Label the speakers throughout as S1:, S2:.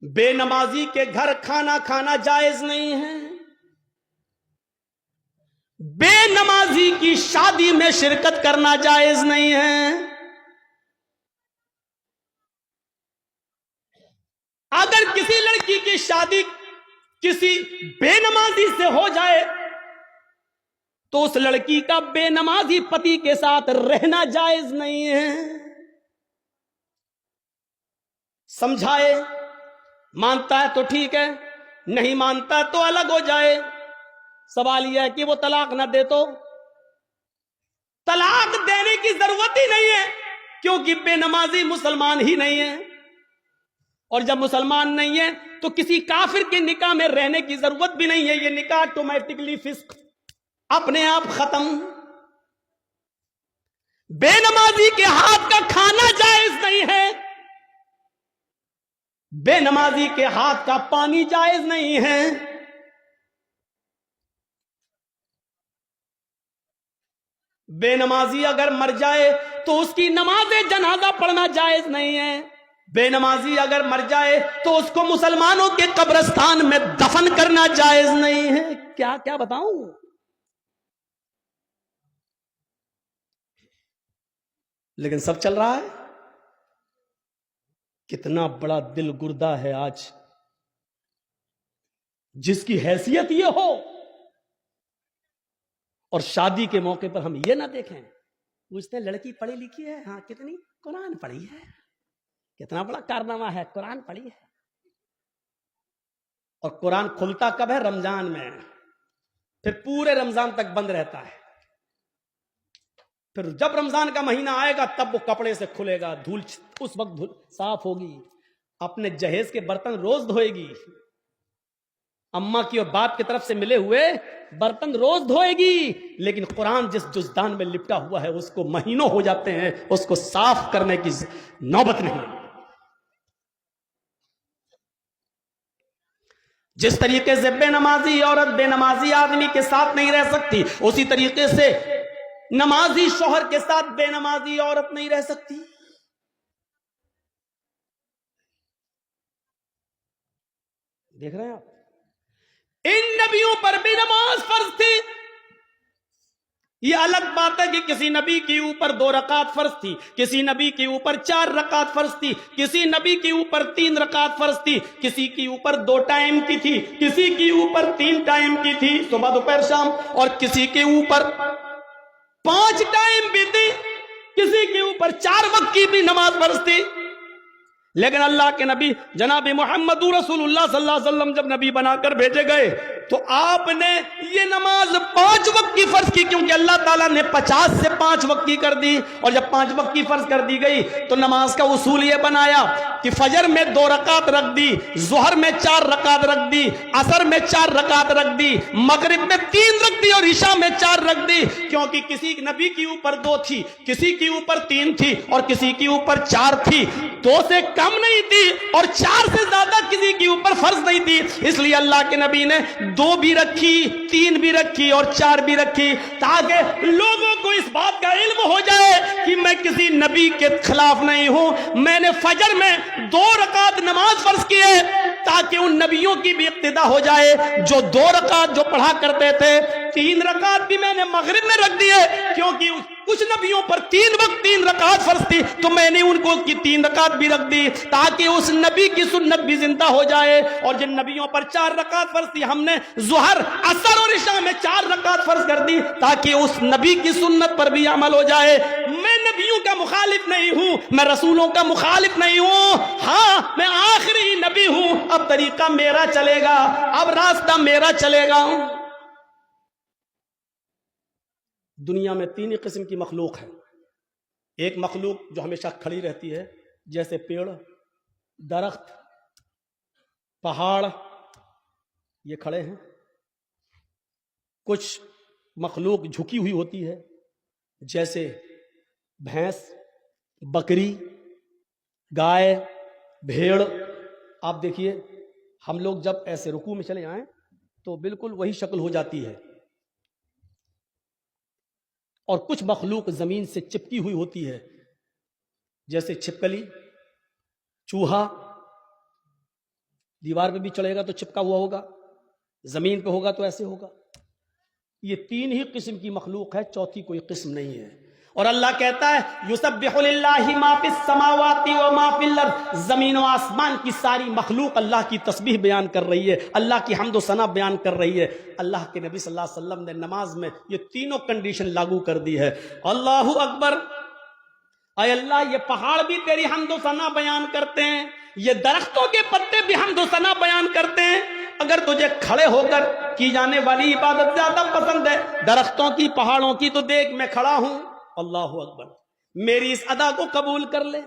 S1: بے نمازی کے گھر کھانا کھانا جائز نہیں ہے، بے نمازی کی شادی میں شرکت کرنا جائز نہیں ہے۔ اگر کسی لڑکی کی شادی کسی بے نمازی سے ہو جائے تو اس لڑکی کا بے نمازی پتی کے ساتھ رہنا جائز نہیں ہے۔ سمجھائے، مانتا ہے تو ٹھیک ہے، نہیں مانتا تو الگ ہو جائے۔ سوال یہ ہے کہ وہ طلاق نہ دے تو طلاق دینے کی ضرورت ہی نہیں ہے، کیونکہ بے نمازی مسلمان ہی نہیں ہے، اور جب مسلمان نہیں ہے تو کسی کافر کے نکاح میں رہنے کی ضرورت بھی نہیں ہے۔ یہ نکاح آٹومیٹکلی فسق، اپنے آپ ختم۔ بے نمازی کے ہاتھ کا کھانا جائز نہیں ہے، بے نمازی کے ہاتھ کا پانی جائز نہیں ہے۔ بے نمازی اگر مر جائے تو اس کی نماز جنازہ پڑھنا جائز نہیں ہے، بے نمازی اگر مر جائے تو اس کو مسلمانوں کے قبرستان میں دفن کرنا جائز نہیں ہے۔ کیا کیا بتاؤں؟ لیکن سب چل رہا ہے۔ کتنا بڑا دل گردہ ہے آج، جس کی حیثیت یہ ہو اور شادی کے موقع پر ہم یہ نہ دیکھیں۔ پوچھتے ہیں لڑکی پڑھی لکھی ہے؟ ہاں کتنی؟ قرآن پڑھی ہے۔ کتنا بڑا کارنامہ ہے، قرآن پڑھی ہے۔ اور قرآن کھلتا کب ہے؟ رمضان میں، پھر پورے رمضان تک بند رہتا ہے۔ پھر جب رمضان کا مہینہ آئے گا تب وہ کپڑے سے کھلے گا، دھول اس وقت صاف ہوگی، اپنے جہیز کے برتن روز دھوئے گی، اماں کی اور باپ کی طرف سے ملے ہوئے برتن روز دھوئے گی۔ لیکن قرآن جس جزدان میں لپٹا ہوا ہے اس کو مہینوں ہو جاتے ہیں اس کو صاف کرنے کی نوبت نہیں۔ جس طریقے سے بے نمازی عورت بے نمازی آدمی کے ساتھ نہیں رہ سکتی، اسی طریقے سے نمازی شوہر کے ساتھ بے نمازی عورت نہیں رہ سکتی۔ دیکھ رہے ہیں آپ، ان نبیوں پر بھی نماز فرض تھی۔ یہ الگ بات ہے کہ کسی نبی کے اوپر 2 رکعت فرض تھی، کسی نبی کے اوپر 4 رکعت فرض تھی، کسی نبی کے اوپر 3 رکعت فرض تھی، کسی کے اوپر 2 ٹائم کی تھی، کسی کے اوپر 3 ٹائم کی تھی، صبح دوپہر شام، اور کسی کے اوپر 5 ٹائم بھی تھی، کسی کے اوپر 4 وقت کی بھی نماز فرض تھی۔ لیکن اللہ کے نبی جناب محمد رسول اللہ صلی اللہ علیہ وسلم جب نبی بنا کر بھیجے گئے تو آپ نے یہ نماز 5 وقت کی فرض کی، کیونکہ اللہ تعالیٰ نے 50 سے 5 وقت کی کر دی، اور جب 5 وقت کی فرض کر دی گئی تو نماز کا اصول یہ بنایا کہ فجر میں 2 رکعت رکھ دی، ظہر میں 4 رکعت رکھ دی، عصر میں 4 رکعت رکھ دی، مغرب میں 3 رکھ دی، اور عشاء میں 4 رکھ دی، کیونکہ کسی نبی کے اوپر 2 تھی، کسی کے اوپر 3 تھی، اور کسی کے اوپر 4 تھی، 2 سے کم نہیں تھی اور 4 سے زیادہ کسی کے اوپر فرض نہیں تھی۔ اس لیے اللہ کے نبی نے 2 بھی رکھی، 3 بھی رکھی اور 4 بھی رکھی، تاکہ لوگوں کو اس بات کا علم ہو جائے کہ میں کسی نبی کے خلاف نہیں ہوں۔ میں نے فجر میں 2 رکعت نماز فرض کی ہے تاکہ ان نبیوں کی بھی اقتدا ہو جائے جو 2 رکعت جو پڑھا کرتے تھے۔ 3 رکعت بھی میں نے مغرب میں رکھ دیے، کیونکہ کچھ نبیوں پر 3 وقت 3 رکعت فرض تھی، تو میں نے ان کو کی 3 رکعت بھی رکھ دی تاکہ اس نبی کی سنت بھی زندہ ہو جائے۔ اور جن نبیوں پر 4 رکعت فرض تھی ہم نے ظہر، عصر اور عشاء میں 4 رکعت فرض کر دی تاکہ اس نبی کی سنت پر بھی عمل ہو جائے۔ میں نبیوں کا مخالف نہیں ہوں، میں رسولوں کا مخالف نہیں ہوں، ہاں میں آخری نبی ہوں، اب طریقہ میرا چلے گا، اب راستہ میرا چلے گا۔ دنیا میں 3 قسم کی مخلوق ہے۔ ایک مخلوق جو ہمیشہ کھڑی رہتی ہے، جیسے پیڑ، درخت، پہاڑ، یہ کھڑے ہیں۔ کچھ مخلوق جھکی ہوئی ہوتی ہے، جیسے بھینس، بکری، گائے، بھیڑ۔ آپ دیکھیے ہم لوگ جب ایسے رکوع میں چلے آئیں تو بالکل وہی شکل ہو جاتی ہے، اور کچھ مخلوق زمین سے چپکی ہوئی ہوتی ہے، جیسے چھپکلی، چوہا، دیوار پہ بھی چڑھے گا تو چپکا ہوا ہوگا، زمین پہ ہوگا تو ایسے ہوگا۔ یہ تین ہی قسم کی مخلوق ہے، چوتھی کوئی قسم نہیں ہے۔ اور اللہ کہتا ہے یسبح للہ ما فی السماوات و ما فی الارض، زمین و آسمان کی ساری مخلوق اللہ کی تسبیح بیان کر رہی ہے، اللہ کی حمد و ثنا بیان کر رہی ہے۔ اللہ کے نبی صلی اللہ علیہ وسلم نے نماز میں یہ تینوں کنڈیشن لاگو کر دی ہے۔ اللہ اکبر، اے اللہ یہ پہاڑ بھی تیری حمد و ثنا بیان کرتے ہیں، یہ درختوں کے پتے بھی حمد و ثنا بیان کرتے ہیں۔ اگر تجھے کھڑے ہو کر کی جانے والی عبادت زیادہ پسند ہے درختوں کی، پہاڑوں کی، تو دیکھ میں کھڑا ہوں، اللہ اکبر، میری اس ادا کو قبول کر لے۔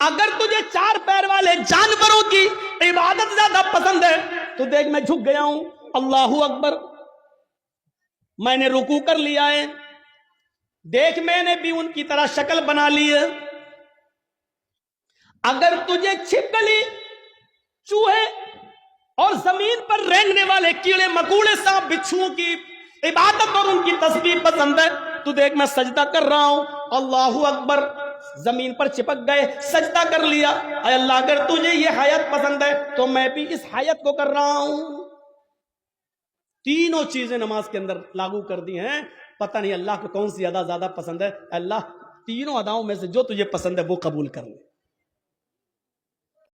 S1: اگر تجھے چار پیر والے جانوروں کی عبادت زیادہ پسند ہے تو دیکھ میں جھک گیا ہوں، اللہ اکبر، میں نے رکوع کر لیا ہے، دیکھ میں نے بھی ان کی طرح شکل بنا لی ہے۔ اگر تجھے چھپکلی، چوہے اور زمین پر رینگنے والے کیڑے مکوڑے، سانپ بچھوؤں کی عبادت اور ان کی تسبیح پسند ہے تو دیکھ میں سجدہ کر رہا ہوں، اللہ اکبر، زمین پر چپک گئے، سجدہ کر لیا۔ اے اللہ اگر تجھے یہ حیات پسند ہے تو میں بھی اس حیات کو کر رہا ہوں۔ تینوں چیزیں نماز کے اندر لاگو کر دی ہیں۔ پتہ نہیں اللہ کو کون سی ادا زیادہ پسند ہے، اللہ تینوں اداؤں میں سے جو تجھے پسند ہے وہ قبول کر لے۔